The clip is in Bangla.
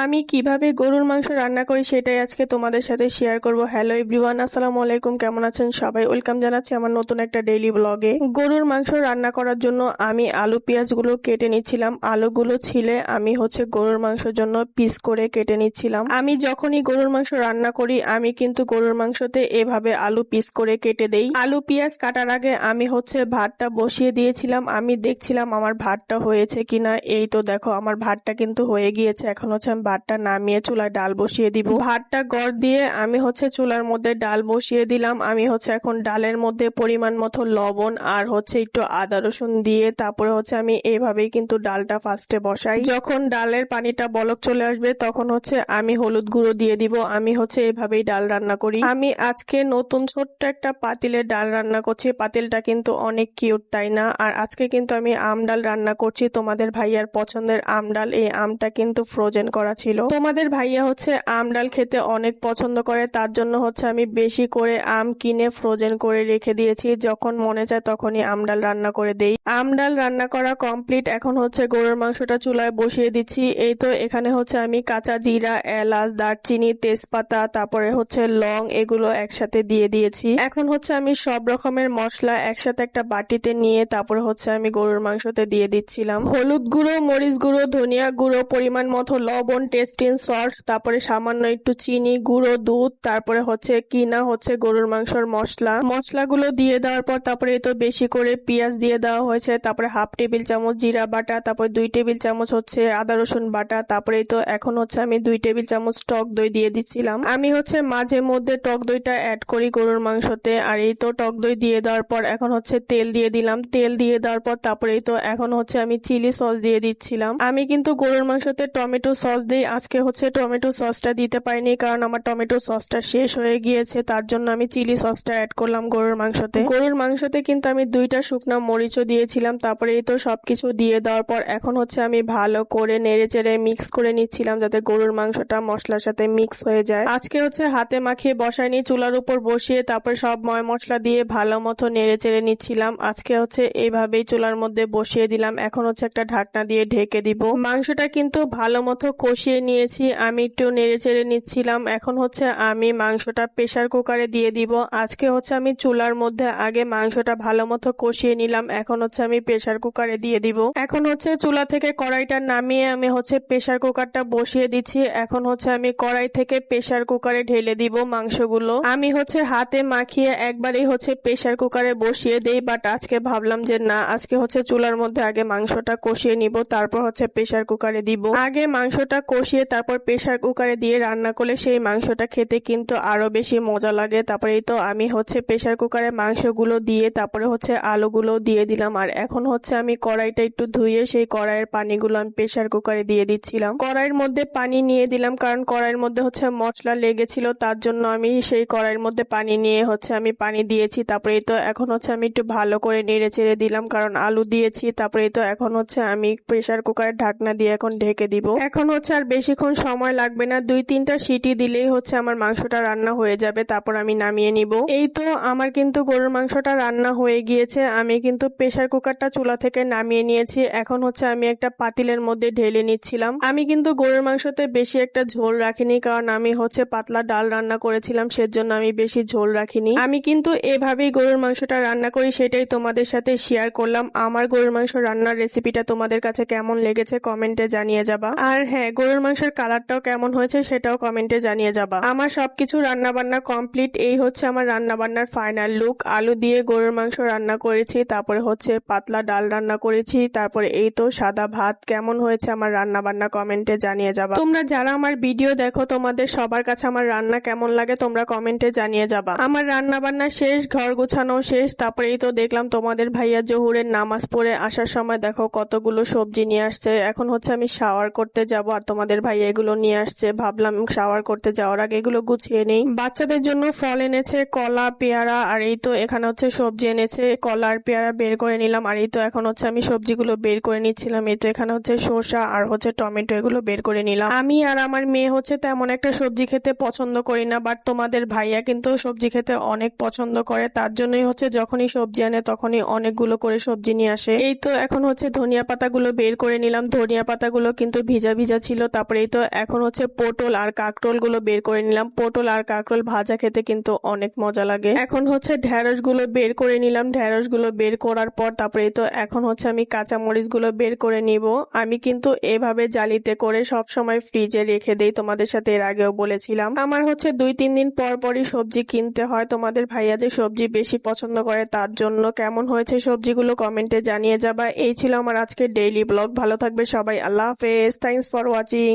আমি কিভাবে গরুর মাংস রান্না করি সেটাই আজকে তোমাদের সাথে শেয়ার করব। হ্যালো এভরিওয়ান, আসসালামু আলাইকুম, কেমন আছেন সবাই? ওয়েলকাম জানাচ্ছি আমার নতুন একটা ডেইলি ব্লগে। গরুর মাংস রান্না করার জন্য আমি আলু পেঁয়াজগুলো কেটে নিচ্ছিলাম। আলুগুলো ছিলে আমি গরুর মাংসের জন্য পিস করে কেটে নিচ্ছিলাম। আমি যখনই গরুর মাংস রান্না করি আমি কিন্তু গরুর মাংসতে এভাবে আলু পিস করে কেটে দেই। আলু পেঁয়াজ কাটার আগে আমি ভাতটা বসিয়ে দিয়েছিলাম। আমি দেখছিলাম আমার ভাতটা হয়েছে কিনা। এই তো দেখো আমার ভাতটা কিন্তু হয়ে গিয়েছে। এখন আমি ভাতটা নামিয়ে চুলায় ডাল বসিয়ে দিব। ভাতটা গড় দিয়ে আমি চুলার মধ্যে ডাল বসিয়ে দিলাম। আমি এখন ডালের মধ্যে পরিমাণ মতো লবণ আর একটু আদা রসুন দিয়ে তারপরে আমি এইভাবেই কিন্তু ডালটা ফার্স্টে বসাই। যখন ডালের পানিটা বলক চলে আসবে তখন আমি হলুদ গুঁড়ো দিয়ে দিব। আমি এইভাবেই ডাল রান্না করি। আমি আজকে নতুন ছোট্ট একটা পাতিলে ডাল রান্না করছি। পাতিলটা কিন্তু অনেক কিউট, তাই না? আর আজকে কিন্তু আমি আম ডাল রান্না করছি। তোমাদের ভাইয়ার পছন্দের আম ডাল। এই আমটা কিন্তু ফ্রোজেন করা ছিল। তোমাদের ভাইয়া আম ডাল খেতে অনেক পছন্দ করে, তার জন্য আমি বেশি করে আম কিনে ফ্রোজেন করে রেখে দিয়েছি। যখন মনে চায় তখনই আম ডাল রান্না করে দেই। আম ডাল রান্না করা কমপ্লিট। এখন গরুর মাংসটা চুলায় বসিয়ে দিচ্ছি। এই তো এখানে আমি কাঁচা জিরা, এলাচ, দারচিনি, তেজপাতা, তারপরে লং, এগুলো একসাথে দিয়ে দিয়েছি। এখন আমি সব রকমের মশলা একসাথে একটা বাটিতে নিয়ে তারপরে আমি গরুর মাংসতে দিয়ে দিচ্ছিলাম। হলুদ গুঁড়ো, মরিচ গুঁড়ো, ধনিয়া গুঁড়ো, পরিমাণ মতো লবণ, টেস্টিং সল্ট, তারপরে সামান্য একটু চিনি, গুঁড়ো দুধ, তারপরে কিনা গরুর মাংসর মশলাগুলো দিয়ে দেওয়ার পর তারপরে তো বেশি করে পেঁয়াজ দিয়ে দেওয়া হয়েছে। তারপরে হাফ টেবিল চামচ জিরা বাটা, তারপরে 2 টেবিল চামচ আদা রসুন বাটা, তারপরে তো এখন আমি 2 টেবিল চামচ টক দই দিয়ে দিচ্ছিলাম। আমি মাঝে মধ্যে টক দইটা অ্যাড করি গরুর মাংসতে। আর এই তো টক দই দিয়ে দেওয়ার পর এখন তেল দিয়ে দিলাম। তেল দিয়ে দেওয়ার পর তারপরে তো এখন আমি চিলি সস দিয়ে দিচ্ছিলাম। আমি কিন্তু গরুর মাংসতে টমেটো সস দিই। আজকে টমেটো সসটা দিতে পারিনি কারণ আমার টমেটো সসটা শেষ হয়ে গিয়েছে, তার জন্য আমি চিলি সসটা অ্যাড করলাম গরুর মাংসতে। গরুর মাংসতে কিন্তু আমি 2টা শুকনা মরিচও দিয়েছিলাম। তারপরে এই তো সবকিছু দিয়ে দেওয়ার পর এখন আমি ভালো করে নেড়ে চেড়ে মিক্স করে নিচ্ছিলাম যাতে গরুর মাংসটা মশলার সাথে মিক্স হয়ে যায়। আজকে হাতে মাখিয়ে বসাইনি, চুলার উপর বসিয়ে তারপর সব ময় মশলা দিয়ে ভালো মতো নেড়ে চেড়ে নিচ্ছিলাম। আজকে এইভাবেই চুলার মধ্যে বসিয়ে দিলাম। এখন একটা ঢাকনা দিয়ে ঢেকে দিব। মাংসটা কিন্তু ভালো মতো কষিয়ে নিয়েছি। আমি একটু নেড়ে চেড়ে নিচ্ছিলাম। এখন আমি মাংসটা প্রেসার কুকারে দিয়ে দিব। আজকে আমি চুলার মধ্যে আগে মাংসটা ভালো মতো কষিয়ে নিলাম। এখন আমি প্রেসার কুকারে দিয়ে দিব। এখন চুলা থেকে কড়াইটা নামিয়ে আমি প্রেসার কুকারটা বসিয়ে দিচ্ছি। এখন আমি কড়াই থেকে প্রেসার কুকারে ঢেলে দিব মাংসগুলো। আমি হাতে মাখিয়ে একবারেই প্রেসার কুকারে বসিয়ে দেই, বাট আজকে ভাবলাম যে না, আজকে চুলার মধ্যে আগে মাংসটা কষিয়ে নিব, তারপর প্রেসার কুকারে দিব। আগে মাংসটা কষিয়ে তারপর প্রেসার কুকারে দিয়ে রান্না করলে সেই মাংসটা খেতে কিন্তু আরো বেশি মজা লাগে। তারপরে তো আমি প্রেসার কুকারে মাংসগুলো দিয়ে তারপরে আলুগুলো দিয়ে দিলাম। আর এখন আমি কড়াইটা একটু ধুয়ে সেই কড়াইয়ের পানিগুলো আমি প্রেসার কুকারে দিয়ে দিচ্ছিলাম। কড়াইয়ের মধ্যে পানি নিয়ে দিলাম কারণ কড়াইয়ের মধ্যে মশলা লেগেছিল, তার জন্য আমি সেই কড়াইয়ের মধ্যে পানি নিয়ে আমি পানি দিয়েছি। তারপরে তো এখন আমি একটু ভালো করে নেড়ে চেড়ে দিলাম কারণ আলু দিয়েছি। তারপরে তো এখন আমি প্রেসার কুকারের ঢাকনা দিয়ে এখন ঢেকে দিব। এখন আর বেশিক্ষণ সময় লাগবে না, 2-3টা সিটি দিলেই আমার মাংসটা রান্না হয়ে যাবে। তারপর আমি নামিয়ে নিব। এই তো আমার কিন্তু গরুর মাংসটা রান্না হয়ে গিয়েছে। আমি কিন্তু প্রেসার কুকারটা চুলা থেকে নামিয়ে নিয়েছি। এখন আমি একটা পাতিলের মধ্যে ঢেলে নিচ্ছিলাম। আমি কিন্তু গরুর মাংসতে বেশি একটা ঝোল রাখিনি কারণ আমি পাতলা ডাল রান্না করেছিলাম, সেজন্য আমি বেশি ঝোল রাখিনি। আমি কিন্তু এভাবেই গরুর মাংসটা রান্না করি, সেটাই তোমাদের সাথে শেয়ার করলাম। আমার গরুর মাংস রান্নার রেসিপিটা তোমাদের কাছে কেমন লেগেছে কমেন্টে জানিয়ে যাবা। আর হ্যাঁ, গরুর মাংসের কালারটাও কেমন হয়েছে সেটাও কমেন্টে জানিয়ে যাবা। আমার সবকিছু রান্না বান্না কমপ্লিট। এই আমার রান্না বান্নার ফাইনাল লুক। আলু দিয়ে গরুর মাংস রান্না করেছি, তারপরে পাতলা ডাল রান্না করেছি, তারপরে এই তো সাদা ভাত। কেমন হয়েছে আমার রান্না বান্না কমেন্টে জানিয়ে যাবা। তোমরা যারা আমার ভিডিও দেখো তোমাদের সবার কাছে আমার রান্না কেমন লাগে তোমরা কমেন্টে জানিয়ে যাবা। আমার রান্না বান্না শেষ, ঘর গোছানো শেষ। তারপরে এই তো দেখলাম তোমাদের ভাইয়া জোহরের নামাজ পড়ে আসার সময় দেখো কতগুলো সবজি নিয়ে আসছে। এখন আমি শাওয়ার করতে যাব আর তোমাদের ভাইয়া এগুলো নিয়ে আসছে। ভাবলাম শাওয়ার করতে যাওয়ার আগে এগুলো গুছিয়ে নেই। বাচ্চাদের জন্য ফল এনেছে, কলা, পেয়ারা, আর এই তো এখানে সবজি এনেছে। কলা আর পেয়ারা বের করে নিলাম। আর এই তো এখন আমি সবজিগুলো বের করে নিচ্ছিলাম। এই তো এখানে শসা আর টমেটো, এগুলো বের করে নিলাম। আমি আর আমার মেয়ে তেমন একটা সবজি খেতে পছন্দ করি না, বাট তোমাদের ভাইয়া কিন্তু সবজি খেতে অনেক পছন্দ করে, তার জন্যই যখনই সবজি আনে তখনই অনেকগুলো করে সবজি নিয়ে আসে। এই তো এখন ধনিয়া পাতাগুলো বের করে নিলাম। ধনিয়া পাতাগুলো কিন্তু ভিজা ভিজা ছিল, তারপরে এই তো এখন হচ্ছে পটল আর কাঁকরোল গুলো বের করে নিলাম। পটল আর কাঁকরোল ভাজা খেতে কিন্তু অনেক মজা লাগে। এখন হচ্ছে ঢেঁড়স গুলো বের করে নিলাম। ঢেঁড়স গুলো বের করার পর তারপরে এই তো এখন হচ্ছে আমি কাঁচা মরিচ গুলো বের করে নিব। আমি কিন্তু এভাবে জালিতে করে সব সময় ফ্রিজে রেখে দেই, তোমাদের সাথে এর আগেও বলেছিলাম। আমার হচ্ছে 2-3 দিন পর পরই সবজি কিনতে হয়। তোমাদের ভাইয়া যে সবজি বেশি পছন্দ করে তার জন্য। কেমন হয়েছে সবজিগুলো কমেন্টে জানিয়ে যাবা। এই ছিল আমার আজকের ডেইলি ব্লগ। ভালো থাকবে সবাই, আল্লাহ হাফেজ, থ্যাঙ্কস ফর ওয়াচিং।